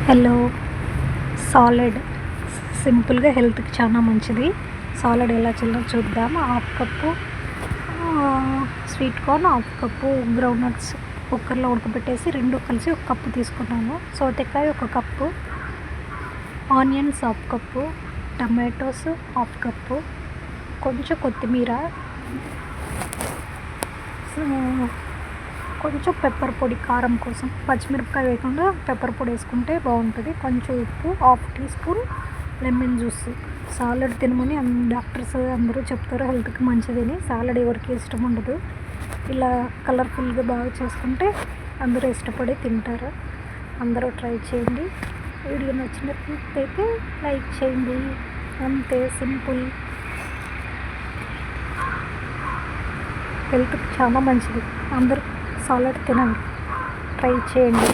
Hello. Salad సింపుల్గా హెల్త్కి చాలా మంచిది. సాలడ్ ఎలా చేయాలో చూద్దాం. Half cup sweet corn, half cup ground nuts కుక్కర్లో ఉడకబెట్టేసి రెండు కలిసి ఒక కప్పు తీసుకున్నాను. సౌతెకాయ ఒక cup, onions half cup, tomatoes half cup, కొంచెం కొత్తిమీర, కొంచెం పెప్పర్ పొడి కారం కోసం, పచ్చిమిరపకాయ వేయకుండా పెప్పర్ పొడి వేసుకుంటే బాగుంటుంది. కొంచెం ఉప్పు, half teaspoon lemon juice. Salad తినమని డాక్టర్స్ అందరూ చెప్తారు, హెల్త్కి మంచిదని. సాలడ్ ఎవరికి ఇష్టం ఉండదు. ఇలా కలర్ఫుల్గా బాగా చేసుకుంటే అందరూ ఇష్టపడి తింటారు. అందరూ ట్రై చేయండి. వీడియో నచ్చినట్లయితే లైక్ చేయండి. అంతే, సింపుల్. హెల్త్కి చాలా మంచిది. అందరూ సాలడ్ తినండి, ట్రై చేయండి.